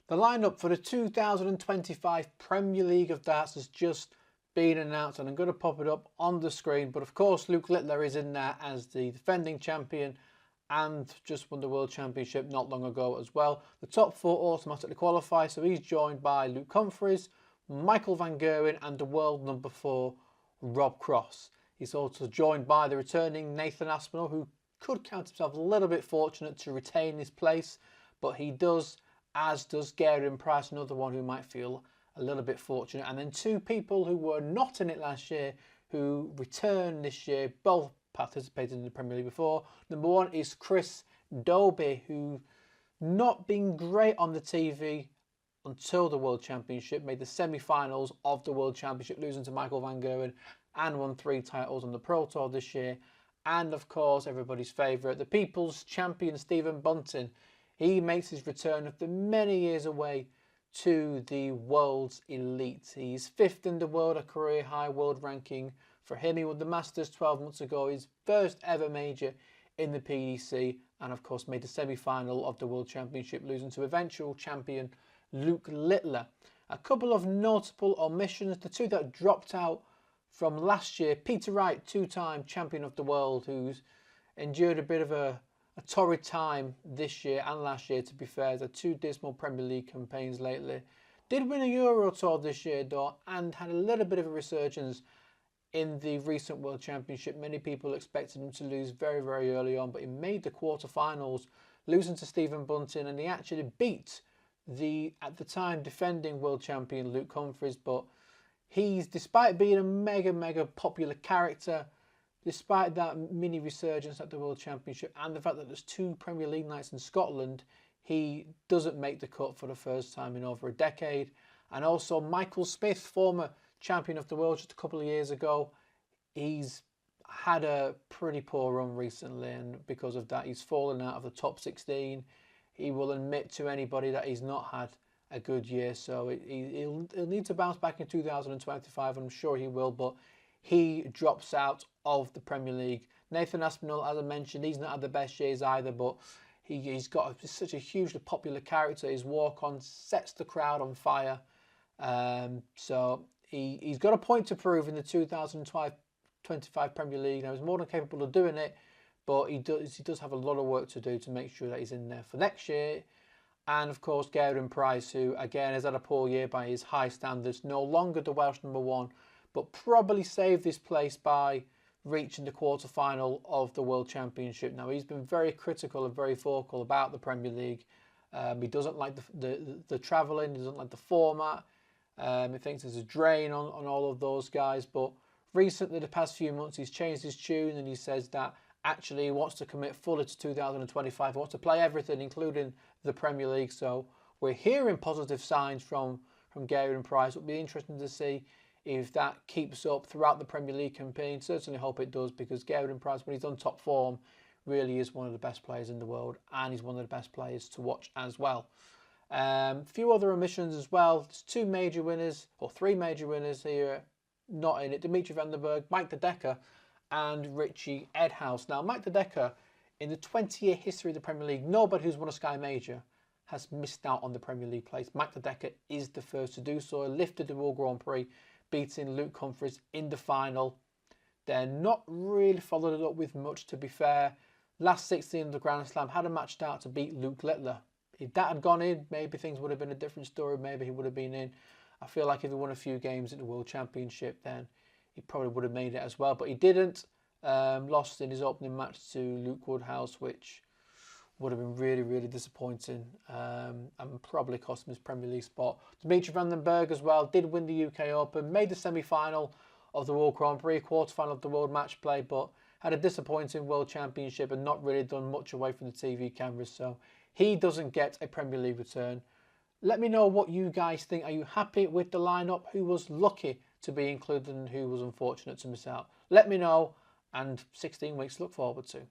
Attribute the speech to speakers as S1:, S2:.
S1: The lineup for the 2025 Premier League of Darts has just been announced, and I'm going to pop it up on the screen. But of course, Luke Littler is in there as the defending champion and just won the World Championship not long ago as well. The top four automatically qualify, so he's joined by Luke Humphries, Michael van Gerwen and the world number 4, Rob Cross. He's also joined by the returning Nathan Aspinall, who could count himself a little bit fortunate to retain his place, but he does, as does Gerwen Price, another one who might feel a little bit fortunate. And then two people who were not in it last year who return this year, both participated in the Premier League before. Number one is Chris Dobey, who not been great on the TV until the World Championship, made the semi-finals of the World Championship, losing to Michael van Gerwen, and won 3 titles on the Pro Tour this year. And of course, everybody's favourite, the People's Champion Stephen Bunting. He makes his return after many years away to the world's elite. He's 5th in the world, a career high world ranking for him. He won the Masters 12 months ago, his first ever major in the PDC, and of course made the semi-final of the World Championship, losing to eventual champion Luke Littler. A couple of notable omissions, the two that dropped out from last year: Peter Wright, 2-time champion of the world, who's endured a bit of a torrid time this year and last year, to be fair. The 2 dismal Premier League campaigns lately. Did win a Euro Tour this year though, and had a little bit of a resurgence in the recent World Championship. Many people expected him to lose very, very early on, but he made the quarterfinals, losing to Stephen Bunting, and he actually beat the, at the time, defending world champion Luke Humphries. But he's, despite being a mega popular character, despite that mini resurgence at the World Championship and the fact that there's 2 Premier League nights in Scotland, he doesn't make the cut for the first time in over a decade. And also Michael Smith, former champion of the world just a couple of years ago, he's had a pretty poor run recently, and because of that he's fallen out of the top 16. He will admit to anybody that he's not had a good year, so he'll need to bounce back in 2025, and I'm sure he will, but he drops out of the Premier League. Nathan Aspinall, as I mentioned, he's not had the best years either, but he's got such a hugely popular character. His walk-on sets the crowd on fire. So he's got a point to prove in the 2025 Premier League. Now, he's more than capable of doing it, but he does have a lot of work to do to make sure that he's in there for next year. And of course, Gerwen Price, who again has had a poor year by his high standards, no longer the Welsh number 1, but probably saved his place by reaching the quarter-final of the World Championship. Now, he's been very critical and very vocal about the Premier League. He doesn't like the travelling, he doesn't like the format. He thinks there's a drain on all of those guys. But recently, the past few months, he's changed his tune, and he says that actually he wants to commit fully to 2025. He wants to play everything, including the Premier League. So we're hearing positive signs from Gerwen Price. It'll be interesting to see if that keeps up throughout the Premier League campaign. Certainly hope it does, because Gerwen Price, when he's on top form, really is one of the best players in the world, and he's one of the best players to watch as well. A few other omissions as well. There's 2 major winners, or 3 major winners here not in it: Dimitri van den Berg, Mike de Decker and Richie Edhouse. Now, Mike de Decker, in the 20-year history of the Premier League, nobody who's won a Sky Major has missed out on the Premier League place. Mike de Decker is the first to do so. He lifted the World Grand Prix, beating Luke Humphries in the final. They're not really followed it up with much, to be fair. Last 16 of the Grand Slam, had a match start to beat Luke Littler. If that had gone in, maybe things would have been a different story. Maybe he would have been in. I feel like if he won a few games at the World Championship, then he probably would have made it as well. But he didn't. Lost in his opening match to Luke Woodhouse, which would have been really disappointing, and probably cost him his Premier League spot. Dimitri van den Berg as well did win the UK Open, made the semi-final of the World Grand Prix, quarter-final of the World Match Play, but had a disappointing World Championship and not really done much away from the TV cameras, so he doesn't get a Premier League return. Let me know what you guys think. Are you happy with the lineup? Who was lucky to be included and who was unfortunate to miss out? Let me know, and 16 weeks to look forward to.